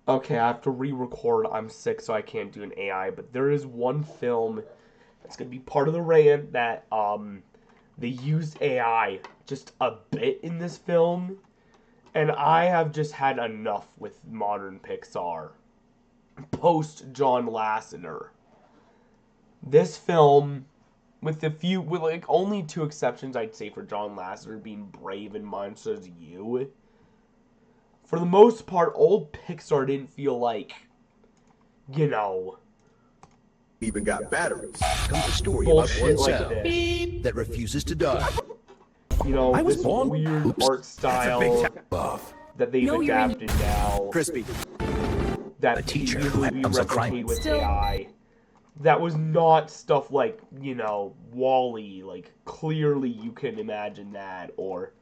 Okay, I have to re-record. I'm sick, so I can't do an AI. But there is one film that's gonna be part of the rant that they used AI just a bit in this film, and I have just had enough with modern Pixar. Post John Lasseter, this film, with like only two exceptions, I'd say, for John Lasseter being Brave and Monsters U. For the most part, old Pixar didn't feel like, you know, Even got batteries. Comes a story about bullshit one like cell this. that refuses to die. You know, I was this born. weird Oops. art style Buff. that they've adapted now. Crispy. That A teacher can who easily be becomes a crime. replicated with AI. That was not stuff like, you know, Wall-E. Like, clearly you can imagine that. Or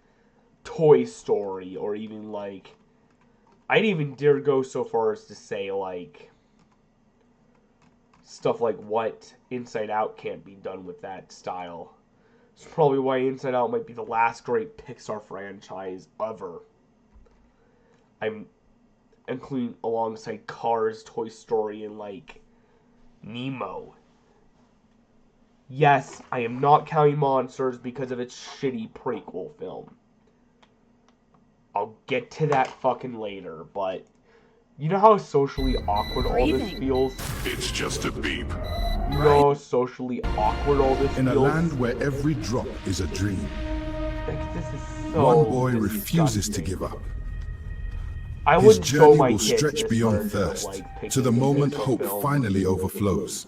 Toy Story. Or even, like, I'd even dare go so far as to say, like, stuff like what Inside Out can't be done with that style. It's probably why Inside Out might be the last great Pixar franchise ever. I'm including alongside Cars, Toy Story, and, like, Nemo. Yes, I am not counting Monsters because of its shitty prequel film. I'll get to that fucking later, but you know how socially awkward all this feels? It's just a beep. You know how socially awkward all this In feels? a land where every drop is a dream, Like, this is so one boy refuses to disgusting. give up. I His wouldn't show journey my will kids stretch this beyond version of, thirst, like, to the Pixar moment film. hope finally overflows.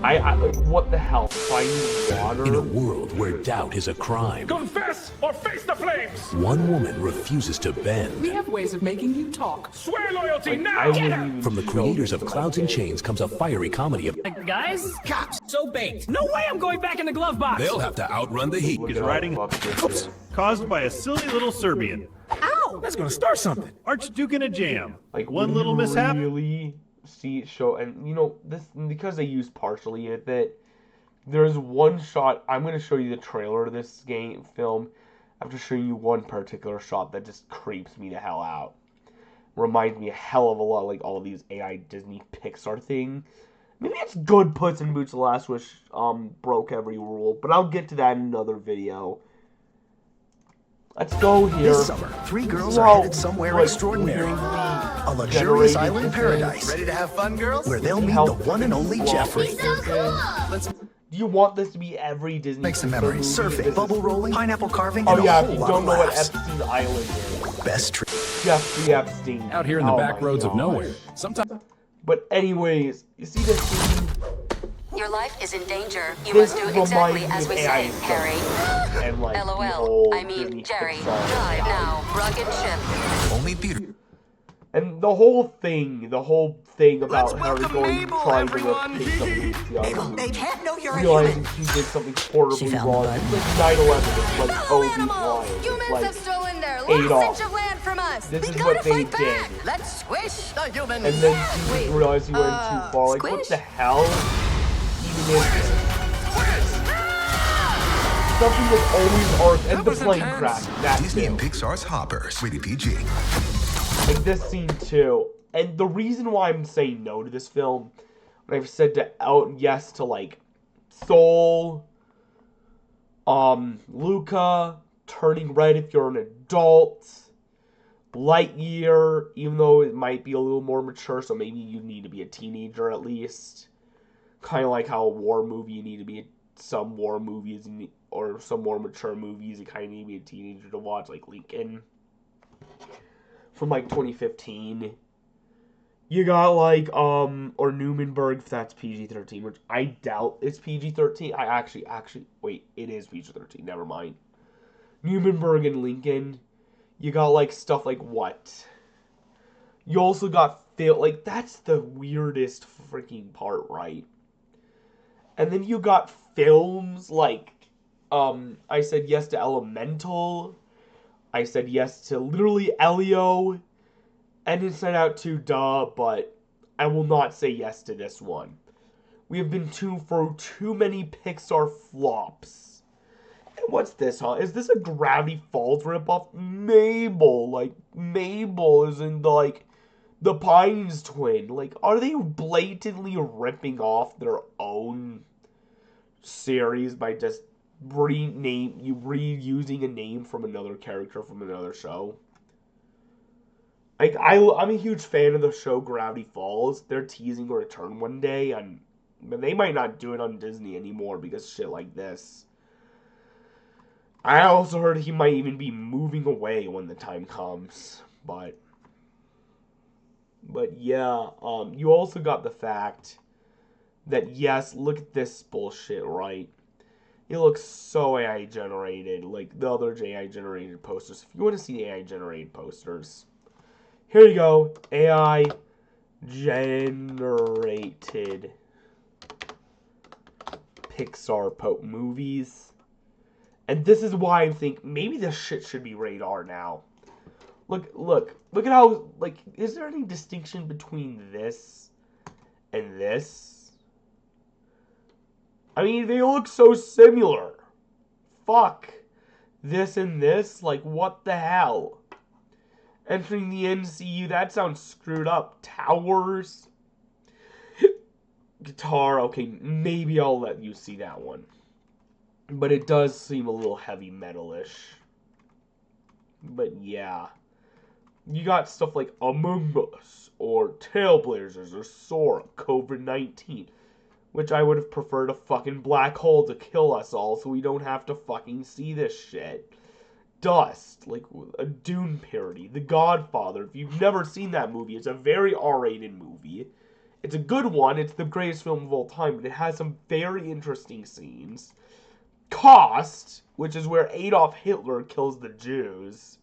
I like, what the hell? Finding water? In a world where doubt is a crime, Confess or face the flames! one woman refuses to bend. We have ways of making you talk. Swear loyalty Like, now! I wouldn't even From the show creators this of to my Clouds and kids. Chains comes a fiery comedy of Guys? Cops. So baked. No way I'm going back in the glove box. They'll have to outrun the heat. Look is at how riding- fucked this is. Caused by a silly little Serbian. Ow! That's gonna start something. Archduke in a jam. Like, One when little you mishap. really see it show, and you know this because they used partially of it. There's one shot. I'm gonna show you the trailer of this film. After showing you one particular shot that just creeps me the hell out. Reminds me a hell of a lot like all these AI Disney Pixar thing. Maybe it's good Puss in Boots: The Last Wish broke every rule, but I'll get to that in another video. Let's go here. This summer, 3 girls Wow, are headed somewhere like, extraordinary. weirdly A luxurious generated island this paradise. Ready to have fun, girls? Where they'll meet How the one and only flawless Jeffrey. this is. Do you want this to be every Disney Make some Pixar memories. movie? This Surfing, is- bubble rolling, pineapple carving, Oh and yeah, a if whole you lot don't of know what laughs. Epstein's Island is. Best trip. Jeffrey Epstein. Out here in the Oh back my roads of God. nowhere. Sometimes. But anyways, you see this scene? Your life is in danger. You This must do reminds exactly me as of we AI say, stuff. Harry. And like the LOL. whole I mean, Disney Jerry. Pixar Drive AI. now. Rugged ship. Only Peter. And the whole thing about Let's Harry welcome going Mabel, trying everyone. to replace something They can't know you're a realizing human. he did something horribly She found wrong. the It's like 9/11. It's like Kobe Bryant. Humans It's like have stolen their Adolf. last inch of land from us. This we is gotta what they fight did. back. Let's squish the humans. And then he realized he went too far. Like, what squish? the hell even is this? Something that always arcs and the plane crash. That Disney too. and Pixar's Hoppers. Rated PG. Like this scene too. And the reason why I'm saying no to this film, when I've said yes to like Soul, Luca, Turning Red if you're an adult, Lightyear, even though it might be a little more mature, so maybe you need to be a teenager at least. Kind of like how a war movie, you need to be some war movies or some more mature movies, you kind of need to be a teenager to watch, like Lincoln from like 2015. You got like or Newmanburg, if that's PG-13, which I doubt it's PG-13. I actually wait, it is PG-13. Never mind. Newmanburg and Lincoln. You got like stuff like what? You also got like that's the weirdest freaking part, right? And then you got films like I said yes to Elemental. I said yes to literally Elio. And Inside Out 2, duh, but I will not say yes to this one. We have been for too many Pixar flops. And what's this, huh? Is this a Gravity Falls ripoff? Mabel is in the, like, The Pines twin. Like, are they blatantly ripping off their own series by just reusing a name from another character from another show? Like, I'm a huge fan of the show Gravity Falls. They're teasing a return one day, but they might not do it on Disney anymore because shit like this. I also heard he might even be moving away when the time comes, but yeah, you also got the fact that yes, look at this bullshit, right? It looks so AI generated, like the other AI generated posters. If you want to see AI generated posters, here you go, AI generated Pixar movies. And this is why I think maybe this shit should be rated R now. Look at how, like, is there any distinction between this and this? I mean, they look so similar. Fuck. This and this, like, what the hell? Entering the MCU, that sounds screwed up. Towers. Guitar, okay, maybe I'll let you see that one. But it does seem a little heavy metal-ish. But yeah. You got stuff like Among Us, or Trailblazers, or Sora, COVID-19. Which I would have preferred a fucking black hole to kill us all so we don't have to fucking see this shit. Dust, like a Dune parody. The Godfather, if you've never seen that movie, it's a very R-rated movie. It's a good one, it's the greatest film of all time, but it has some very interesting scenes. Cost, which is where Adolf Hitler kills the Jews.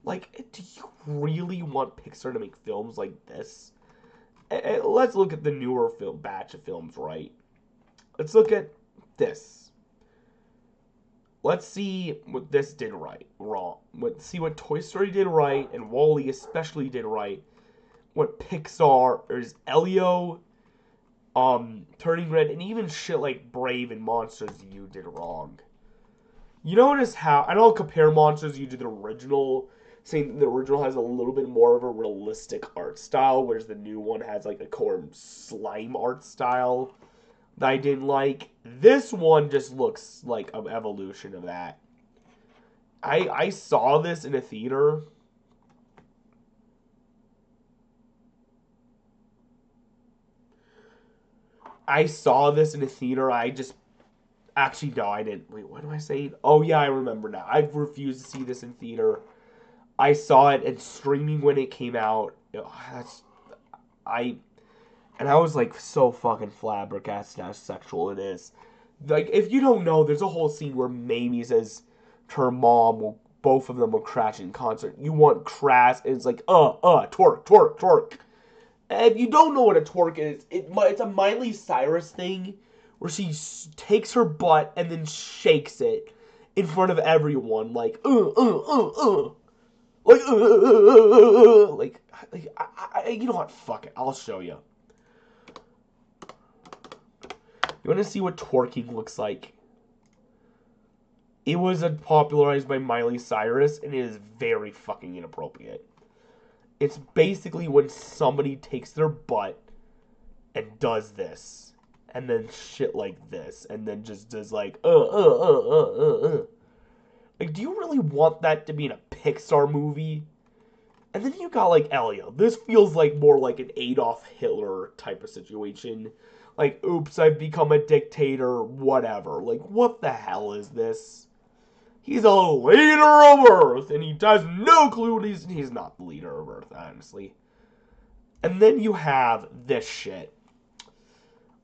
Like, do you really want Pixar to make films like this? Let's look at the newer batch of films, right? Let's look at this. Let's see what this did wrong. Let's see what Toy Story did right, and WALL-E especially did right. What Pixar, there's Elio, Turning Red, and even shit like Brave and Monsters U did wrong. You notice how, and I'll compare Monsters U to the original, saying the original has a little bit more of a realistic art style, whereas the new one has like a core slime art style that I didn't like. This one just looks like an evolution of that. I saw this in a theater. I just... Actually, no, I didn't. Wait, what am I saying? Oh, yeah, I remember now. I refused to see this in theater. I saw it in streaming when it came out. And I was like so fucking flabbergasted how sexual it is. Like, if you don't know, there's a whole scene where Mamie says to her mom, both of them will crash in concert. You want crass, and it's like, twerk, twerk, twerk. And if you don't know what a twerk is, it's a Miley Cyrus thing where she takes her butt and then shakes it in front of everyone, like, like, you know what? Fuck it. I'll show you. You want to see what twerking looks like? It was popularized by Miley Cyrus, and it is very fucking inappropriate. It's basically when somebody takes their butt and does this, and then shit like this, and then just does like, Like, do you really want that to be in a Pixar movie? And then you got, like, Elio. This feels like more like an Adolf Hitler type of situation. Like, oops, I've become a dictator, whatever. Like, what the hell is this? He's a leader of Earth, and he has no clue he's not the leader of Earth, honestly. And then you have this shit.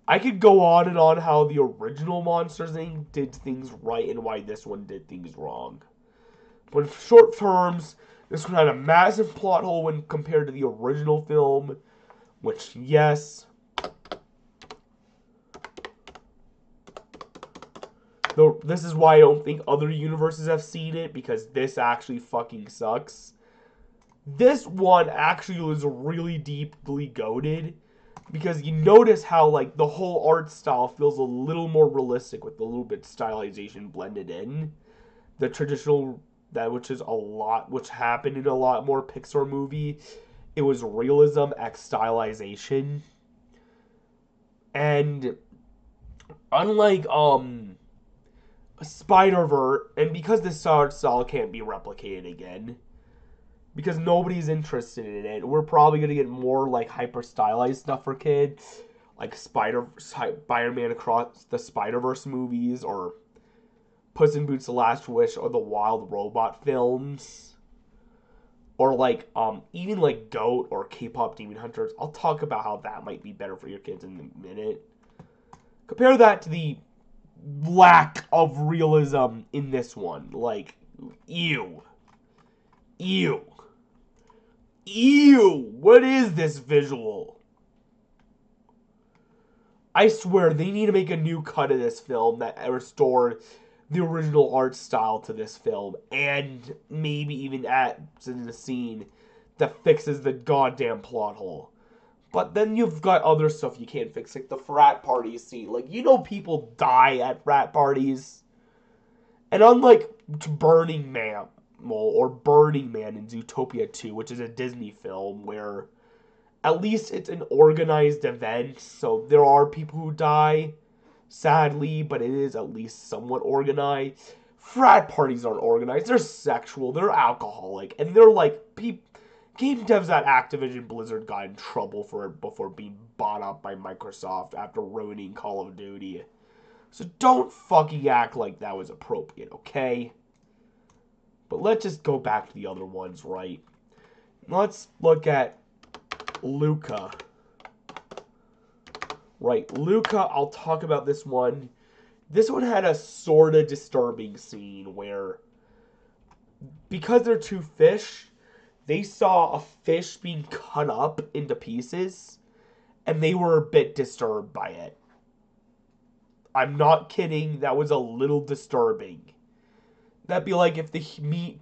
I could go on and on how the original Monsters Inc. did things right and why this one did things wrong. But in short terms, this one had a massive plot hole when compared to the original film, which, yes, though this is why I don't think other universes have seen it, because this actually fucking sucks. This one actually was really deeply goated, because you notice how, like, the whole art style feels a little more realistic with a little bit stylization blended in. The traditional, which happened in a lot more Pixar movie, It was realism x stylization. And unlike Spider-Verse, and because this art style can't be replicated again, because nobody's interested in it, we're probably gonna get more like hyper stylized stuff for kids, like Spider-Man Across the Spider-Verse movies, or Puss in Boots: The Last Wish, or the Wild Robot films, or like even like Goat or K-pop Demon Hunters. I'll talk about how that might be better for your kids in a minute. Compare that to the lack of realism in this one. Like, ew. Ew. Ew! What is this visual? I swear, they need to make a new cut of this film that restored the original art style to this film, and maybe even adds in the scene that fixes the goddamn plot hole. But then you've got other stuff you can't fix, like the frat party scene. Like, you know people die at frat parties. And unlike Burning Man in Zootopia 2, which is a Disney film where at least it's an organized event, so there are people who die, sadly, but it is at least somewhat organized. Frat parties aren't organized. They're sexual, they're alcoholic, and they're like game devs at Activision Blizzard got in trouble for it before being bought up by Microsoft after ruining Call of Duty. So don't fucking act like that was appropriate, okay? But let's just go back to the other ones, right? Let's look at Luca. Right, Luca, I'll talk about this one. This one had a sort of disturbing scene where, because they're two fish, they saw a fish being cut up into pieces, and they were a bit disturbed by it. I'm not kidding, that was a little disturbing. That'd be like if the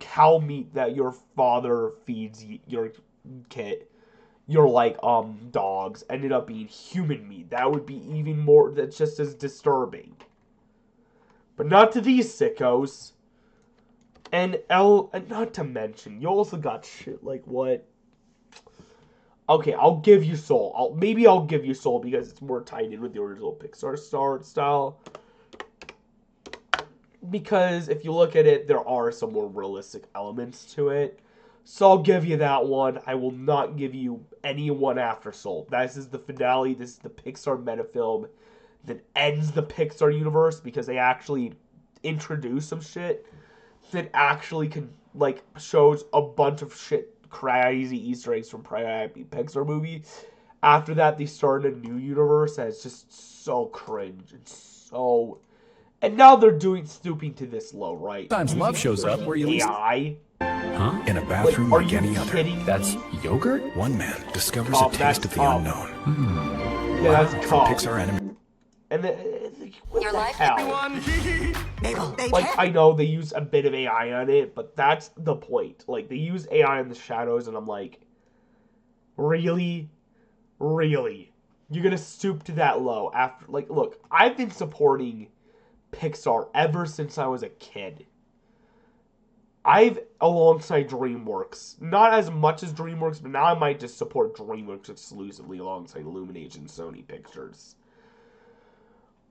cow meat that your father feeds your kid, your like dogs, ended up being human meat. That would be even more, that's just as disturbing. But not to these sickos. And not to mention, you also got shit like what? Okay, I'll give you Soul. Maybe I'll give you Soul because it's more tied in with the original Pixar style. Because if you look at it, there are some more realistic elements to it. So I'll give you that one. I will not give you any one after Soul. This is the finale. This is the Pixar metafilm that ends the Pixar universe because they actually introduce some shit that actually can, like, shows a bunch of shit, crazy Easter eggs from prior Pixar movie. After that, they started a new universe that is just so cringe and so... And now they're stooping to this low, right? Sometimes love shows up where you least... AI. Huh? In a bathroom Like, like any other. That's Yogurt? One man discovers a taste of the unknown. Yeah, that's From Tom. Pixar animation. And what Your the life, hell? everyone. Like, I know they use a bit of AI on it, but that's the point. Like, they use AI in the shadows, and I'm like, really? Really? You're gonna stoop to that low after, like, look, I've been supporting Pixar ever since I was a kid. Alongside DreamWorks, not as much as DreamWorks, but now I might just support DreamWorks exclusively alongside Illumination and Sony Pictures.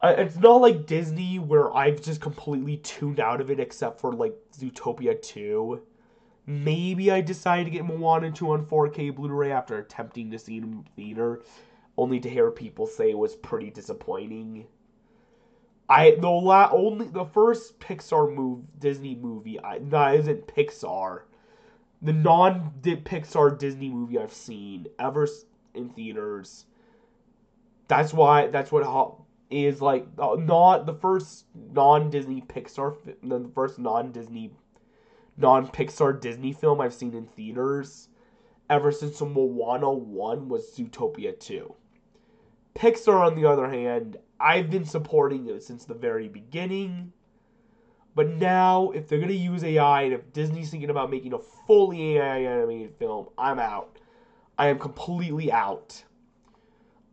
It's not like Disney where I've just completely tuned out of it except for like Zootopia 2. Maybe I decided to get Moana 2 on 4K Blu-ray after attempting to see it in theater, only to hear people say it was pretty disappointing. The first Pixar Disney movie, that isn't Pixar. The non-Pixar Disney movie I've seen ever in theaters. That's what is like not the first non-Disney Pixar, the first non-Pixar Disney film I've seen in theaters ever since Moana 1 was Zootopia 2. Pixar, on the other hand, I've been supporting it since the very beginning. But now, if they're going to use AI, and if Disney's thinking about making a fully AI animated film, I'm out. I am completely out.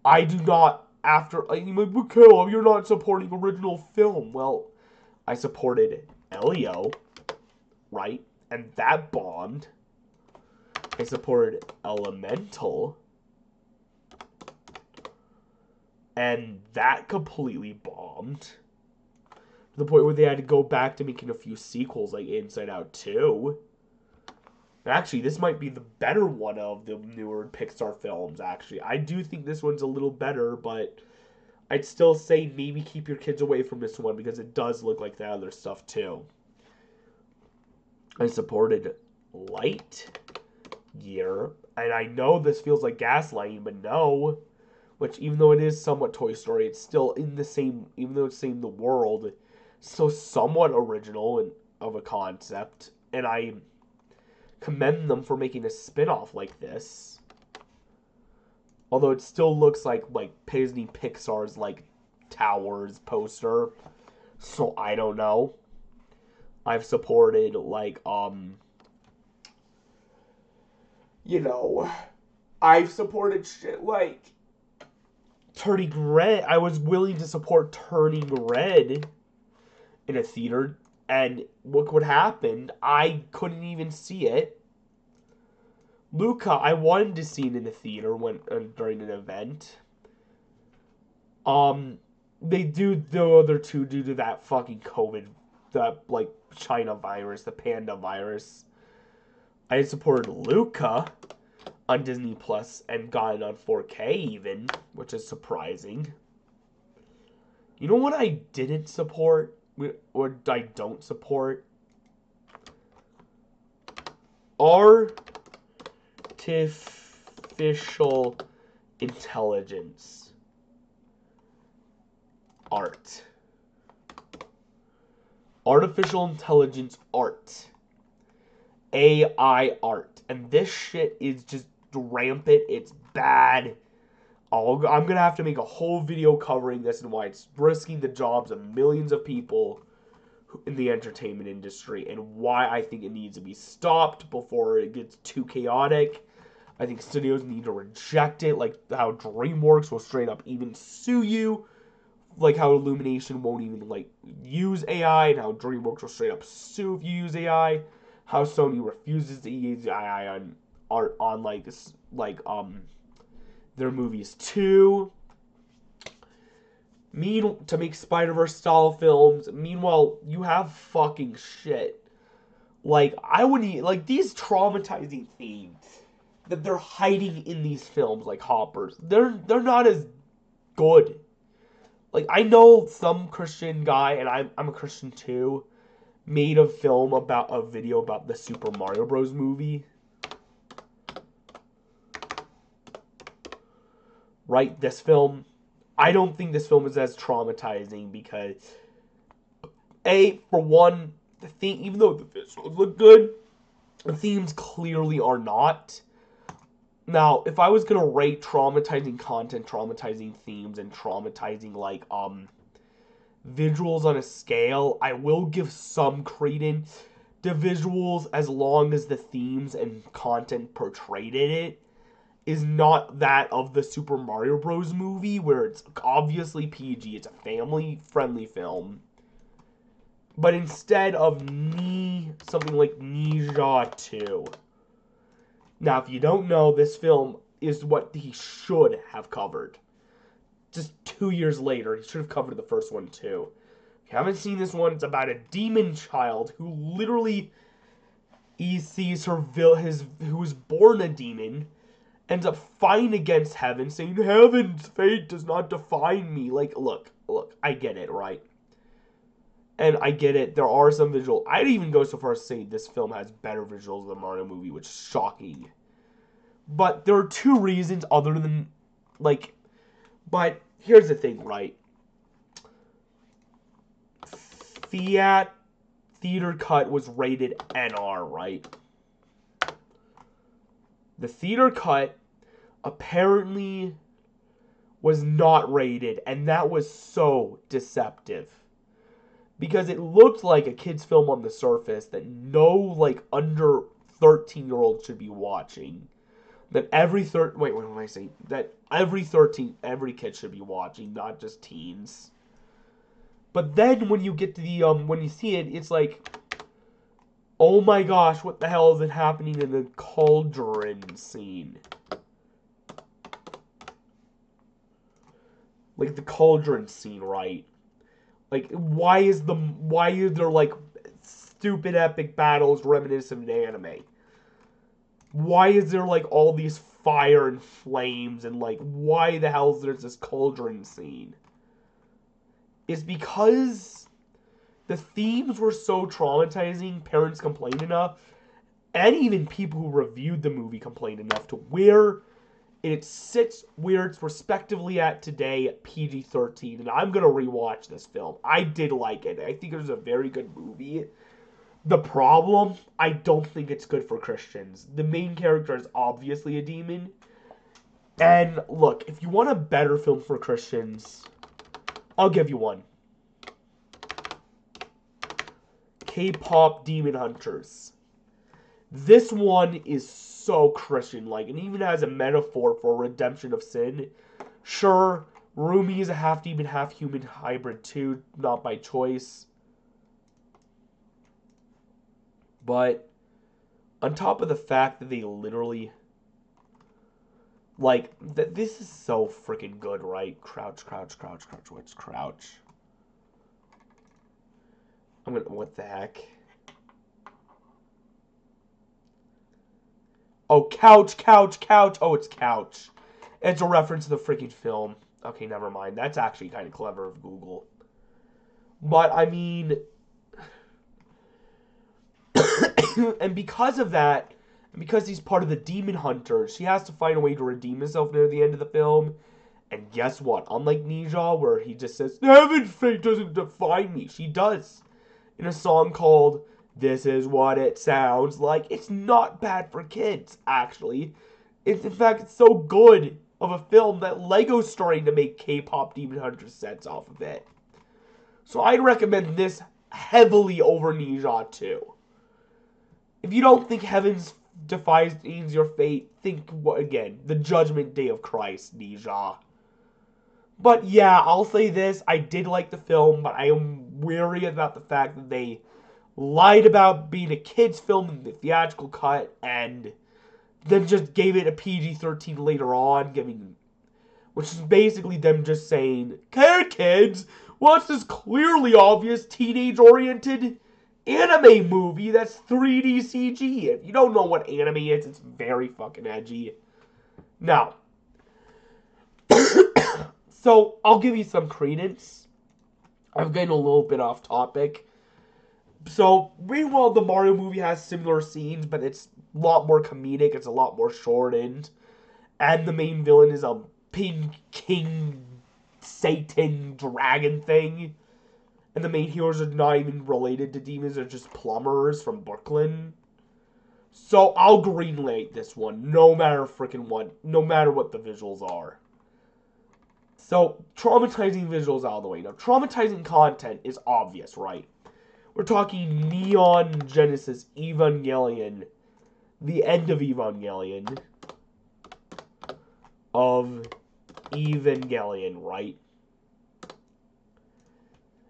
I do not, Mikhail, you're not supporting original film. Well, I supported Elio, right? And that bombed. I supported Elemental. And that completely bombed. To the point where they had to go back to making a few sequels, like Inside Out 2. Actually, this might be the better one of the newer Pixar films, actually. I do think this one's a little better, but I'd still say maybe keep your kids away from this one because it does look like the other stuff, too. I supported Lightyear, and I know this feels like gaslighting, but no. Which, even though it is somewhat Toy Story, it's still in the same, even though it's in the world, it's still somewhat original and of a concept, and I commend them for making a spin-off like this. Although it still looks like Disney Pixar's like Towers poster. So I don't know. I've supported I've supported shit like Turning Red. I was willing to support Turning Red in a theater, and look what happened. I couldn't even see it. Luca, I wanted to see it in the theater during an event. They do the other two due to that fucking COVID, that China virus, the panda virus. I supported Luca on Disney Plus and got it on 4K even, which is surprising. You know what I didn't support? Or I don't support? Artificial intelligence. Art. Artificial intelligence art. AI art. And this shit is just rampant. It's bad. I'm going to have to make a whole video covering this and why it's risking the jobs of millions of people in the entertainment industry and why I think it needs to be stopped before it gets too chaotic. I think studios need to reject it, like how DreamWorks will straight up even sue you, like how Illumination won't even use AI, and how DreamWorks will straight up sue if you use AI, how Sony refuses to use AI on their movies too. To make Spider-Verse style films. Meanwhile, you have fucking shit. I wouldn't these traumatizing themes that they're hiding in these films, like Hoppers. They're not as good. I know some Christian guy, and I'm a Christian too, made a video about the Super Mario Bros. Movie. Right, this film. I don't think this film is as traumatizing because, for one, the theme, even though the visuals look good, the themes clearly are not. Now, if I was gonna rate traumatizing content, traumatizing themes, and traumatizing visuals on a scale, I will give some credence to visuals as long as the themes and content portrayed in it is not that of the Super Mario Bros. Movie, where it's obviously PG, it's a family-friendly film. But instead of something like Ninja 2. Now, if you don't know, this film is what he should have covered. Just 2 years later, he should have covered the first one too. If you haven't seen this one, it's about a demon child who literally he sees who was born a demon, ends up fighting against heaven, saying, "Heaven's fate does not define me." Look, I get it, right? And I get it, there are some visual... I'd even go so far as to say this film has better visuals than the Mario movie, which is shocking. But there are two reasons other than, But here's the thing, right? Theater cut was rated NR, right? The theater cut apparently was not rated, and that was so deceptive. Because it looked like a kid's film on the surface that no, under 13-year-old should be watching. That every every kid should be watching, not just teens. But then when you get to the, when you see it, it's Oh my gosh, what the hell is it happening in the cauldron scene? Like the cauldron scene, right? Like, why is there like stupid epic battles reminiscent of anime? Why is there like all these fire and flames and like why the hell is there this cauldron scene? It's because the themes were so traumatizing, parents complained enough, and even people who reviewed the movie complained enough to where it sits where it's respectively at today at PG-13. And I'm going to rewatch this film. I did like it. I think it was a very good movie. The problem, I don't think it's good for Christians. The main character is obviously a demon. And look, if you want a better film for Christians, I'll give you one. K-pop Demon Hunters. This one is so Christian-like, and even has a metaphor for redemption of sin. Sure, Rumi is a half-demon, half-human hybrid too, not by choice. But on top of the fact that they literally, like, this is so freaking good, right? Crouch, crouch, crouch, crouch. What's crouch? What the heck? Oh, couch, couch, couch. Oh, it's couch. It's a reference to the freaking film. Okay, never mind. That's actually kind of clever of Google. But, I mean... and because of that, and because he's part of the Demon Hunters, she has to find a way to redeem himself near the end of the film. And guess what? Unlike Nija, where he just says, Heaven's fate doesn't define me. She does. In a song called This Is What It Sounds Like. It's not bad for kids, actually. In fact, it's so good of a film that Lego's starting to make K-pop Demon Hunter sets off of it. So I'd recommend this heavily over Nija too. If you don't think Heaven's defies your fate, think again, the Judgment Day of Christ, Nija. But yeah, I'll say this, I did like the film, but I am wary about the fact that they lied about being a kid's film in the theatrical cut, and then just gave it a PG-13 later on, which is basically them just saying, "Hey kids, watch this clearly obvious teenage-oriented anime movie that's 3D CG. If you don't know what anime is, it's very fucking edgy." Now, so I'll give you some credence. I'm getting a little bit off topic. So, meanwhile, the Mario movie has similar scenes, but it's a lot more comedic, it's a lot more shortened. And the main villain is a pink king Satan dragon thing. And the main heroes are not even related to demons, they're just plumbers from Brooklyn. So I'll greenlight this one, no matter what the visuals are. So, traumatizing visuals out of the way. Now, traumatizing content is obvious, right? We're talking Neon Genesis Evangelion, the end of Evangelion, right?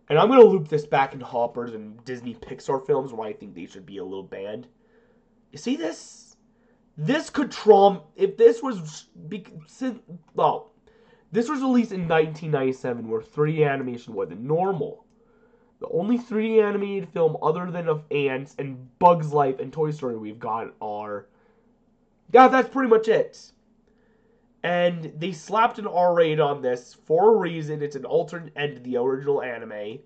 And I'm going to loop this back into Hoppers and Disney Pixar films where I think they should be a little banned. You see this? This could if this was... Well, this was released in 1997 where 3D animation wasn't normal. The only 3D animated film other than of Ants and Bugs Life and Toy Story we've got are... Yeah, that's pretty much it. And they slapped an R-rated on this for a reason. It's an alternate end to the original anime.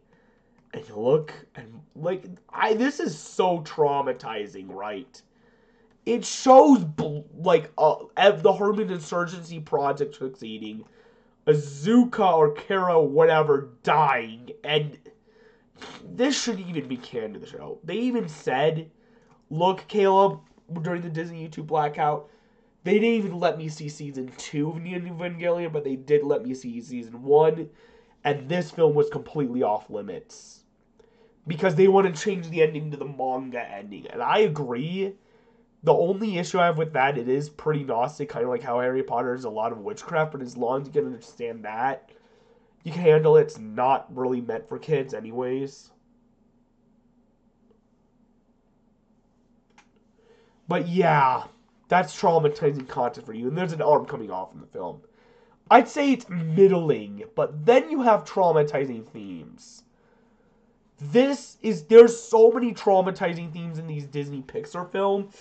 And look, and like, this is so traumatizing, right? It shows, like, the Herman Insurgency Project succeeding, Azuka or Kara, whatever, dying, and this shouldn't even be canon to the show. They even said, look, Caleb, during the Disney YouTube blackout, they didn't even let me see Season 2 of Neon Evangelion, but they did let me see Season 1, and this film was completely off limits. Because they want to change the ending to the manga ending, and I agree. The only issue I have with that, it is pretty Gnostic, kind of like how Harry Potter is a lot of witchcraft, but as long as you can understand that, you can handle it. It's not really meant for kids anyways. But yeah, that's traumatizing content for you. And there's an arm coming off in the film. I'd say it's middling, but then you have traumatizing themes. There's so many traumatizing themes in these Disney Pixar films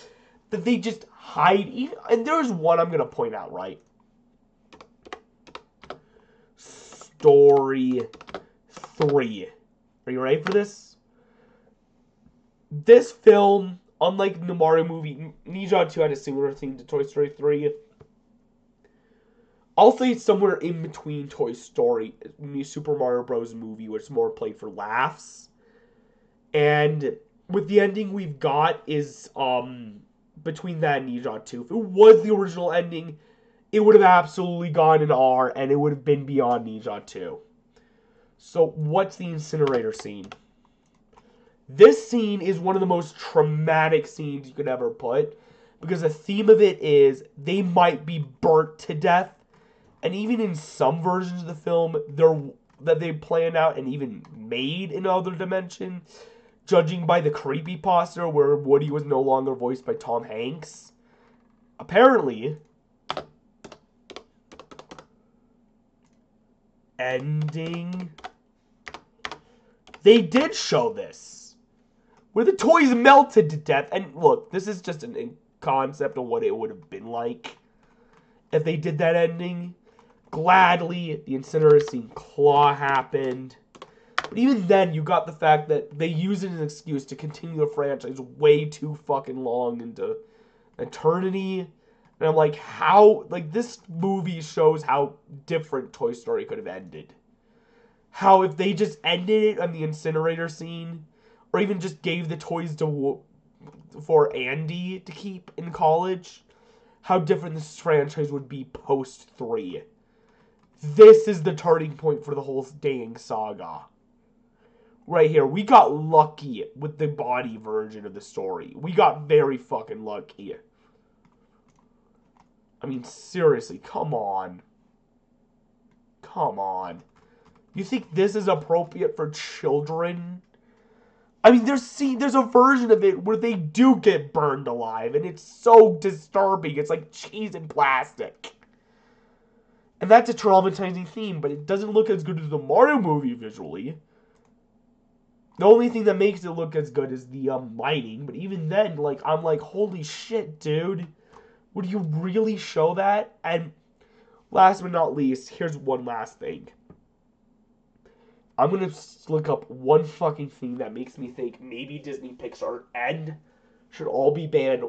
that they just hide. And there's one I'm going to point out, right? Story 3. Are you ready for this? This film, unlike the Mario movie, Ninja 2 had a similar theme to Toy Story 3. I'll say it's somewhere in between Toy Story and the Super Mario Bros. Movie, which is more played for laughs. And with the ending we've got is between that and Ninja 2. If it was the original ending, it would have absolutely gone an R, and it would have been beyond Ninja 2. So, what's the incinerator scene? This scene is one of the most traumatic scenes you could ever put, because the theme of it is they might be burnt to death, and even in some versions of the film that they planned out and even made in other dimension, judging by the creepypasta where Woody was no longer voiced by Tom Hanks. Apparently, ending, they did show this, where the toys melted to death. And look, this is just a concept of what it would have been like if they did that ending. Gladly, the incinerator scene claw happened. But even then, you got the fact that they used it as an excuse to continue the franchise way too fucking long into eternity. And I'm like, how? Like, this movie shows how different Toy Story could have ended. How if they just ended it on the incinerator scene, or even just gave the toys for Andy to keep in college, how different this franchise would be post 3. This is the turning point for the whole dang saga. Right here, we got lucky with the body version of the story. We got very fucking lucky. I mean, seriously, come on. Come on. You think this is appropriate for children? I mean, there's a version of it where they do get burned alive, and it's so disturbing. It's like cheese and plastic. And that's a traumatizing theme, but it doesn't look as good as the Mario movie visually. The only thing that makes it look as good is the lighting, but even then, like, I'm like, holy shit, dude. Would you really show that? And last but not least, here's one last thing. I'm going to look up one fucking thing that makes me think maybe Disney Pixar and should all be banned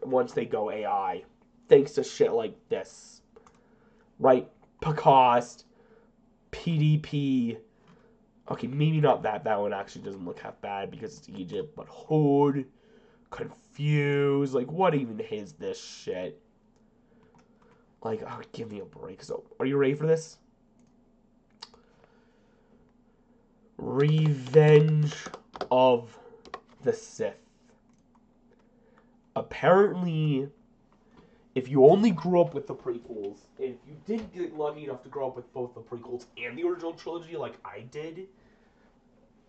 once they go AI. Thanks to shit like this. Right? Picost, PDP. Okay, maybe not that. That one actually doesn't look half bad because it's Egypt. But Hood, Confused. Like, what even is this shit? Like, oh, give me a break. So, are you ready for this? Revenge of the Sith. Apparently, if you only grew up with the prequels, if you didn't get lucky enough to grow up with both the prequels and the original trilogy like I did,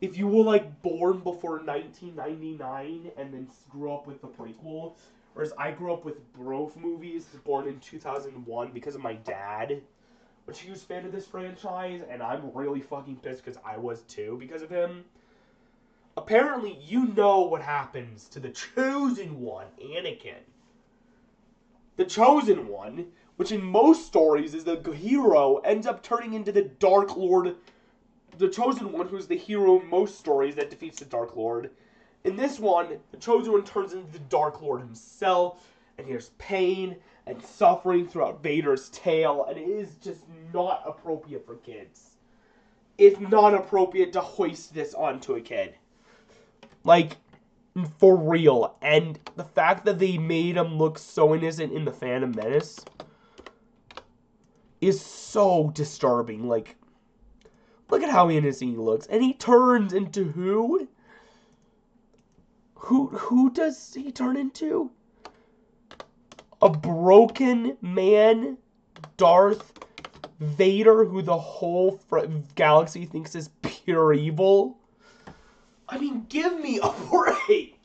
if you were like born before 1999 and then grew up with the prequel, whereas I grew up with both movies, born in 2001 because of my dad, which he was a fan of this franchise, and I'm really fucking pissed because I was too because of him. Apparently, you know what happens to the Chosen One, Anakin. The Chosen One, which in most stories is the hero, ends up turning into the Dark Lord. The Chosen One, who's the hero in most stories that defeats the Dark Lord. In this one, the Chosen One turns into the Dark Lord himself, and here's pain and suffering throughout Vader's tale, and it is just not appropriate for kids. It's not appropriate to hoist this onto a kid. Like, for real. And the fact that they made him look so innocent in The Phantom Menace is so disturbing. Like, look at how innocent he looks. And he turns into who? Who does he turn into? A broken man, Darth Vader, who the whole galaxy thinks is pure evil. I mean, give me a break.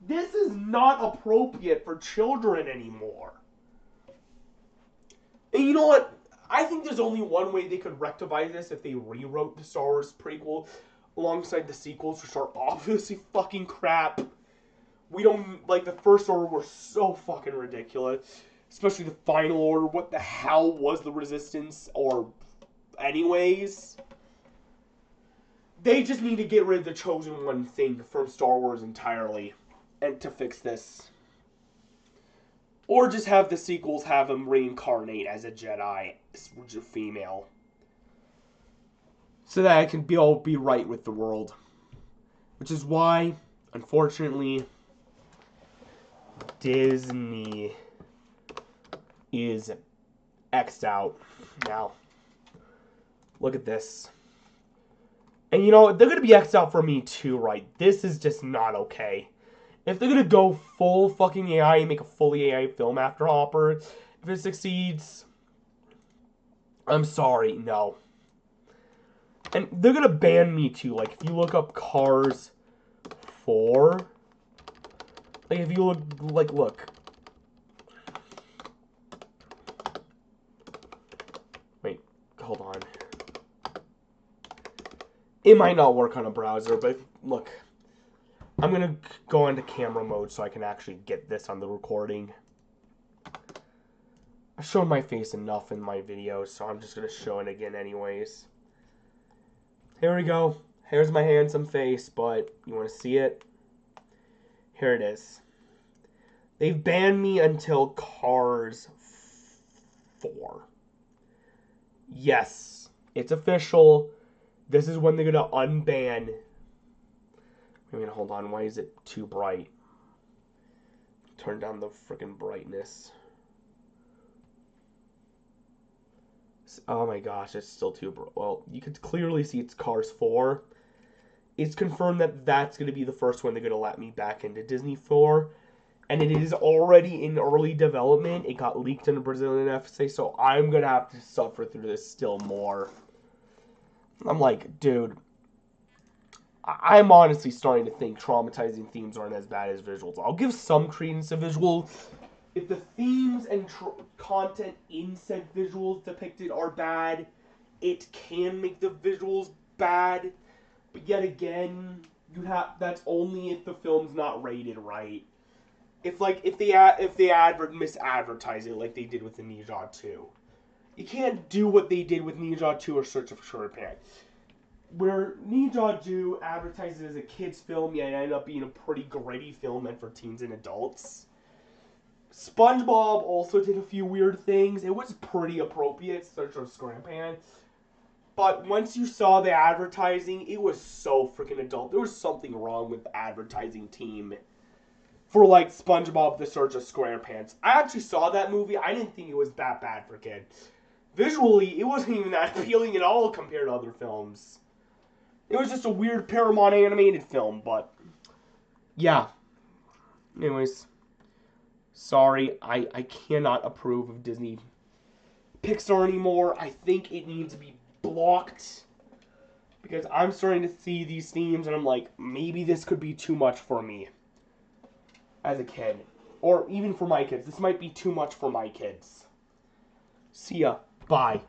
This is not appropriate for children anymore. And you know what? I think there's only one way they could rectify this if they rewrote the Star Wars prequel alongside the sequels, which are obviously fucking crap. We don't, like, the First Order were so fucking ridiculous. Especially the Final Order. What the hell was the Resistance? Or, anyways. They just need to get rid of the Chosen One thing from Star Wars entirely. And to fix this. Or just have the sequels have him reincarnate as a Jedi, which is female. So that I can be right with the world. Which is why, unfortunately, Disney is X'd out. Now, look at this. And you know, they're going to be X'd out for me too, right? This is just not okay. If they're going to go full fucking AI and make a fully AI film after Hopper, if it succeeds, I'm sorry, no. And they're going to ban me too. Like, if you look up Cars 4, like, if you look, like, look. Wait, hold on. It might not work on a browser, but look. I'm going to go into camera mode so I can actually get this on the recording. I've shown my face enough in my videos, so I'm just going to show it again anyways. Here we go. Here's my handsome face, but you want to see it? Here it is. They've banned me until Cars 4. Yes, it's official. This is when they're going to unban. I mean, hold on. Why is it too bright? Turn down the freaking brightness. Oh my gosh, it's still too bright. Well, you could clearly see it's Cars 4. It's confirmed that that's going to be the first one they're going to let me back into Disney for. And it is already in early development. It got leaked in the Brazilian FSA, so I'm going to have to suffer through this still more. I'm like, dude, I'm honestly starting to think traumatizing themes aren't as bad as visuals. I'll give some credence to visuals. If the themes and content in said visuals depicted are bad, it can make the visuals bad. But yet again, that's only if the film's not rated right. If they misadvertise it like they did with the Ninja 2. You can't do what they did with Ninja 2 or Search of Sugar Pants. Where Ninja 2 advertised it as a kid's film, yet it ended up being a pretty gritty film meant for teens and adults. SpongeBob also did a few weird things. It was pretty appropriate, Search of Sugar Pants. But once you saw the advertising, it was so freaking adult. There was something wrong with the advertising team for, like, SpongeBob The Search of SquarePants. I actually saw that movie. I didn't think it was that bad for kids. Visually, it wasn't even that appealing at all compared to other films. It was just a weird Paramount animated film, but yeah. Anyways, sorry, I cannot approve of Disney Pixar anymore. I think it needs to be blocked because I'm starting to see these themes and I'm like, maybe this could be too much for me as a kid. Or even for my kids. This might be too much for my kids. See ya. Bye.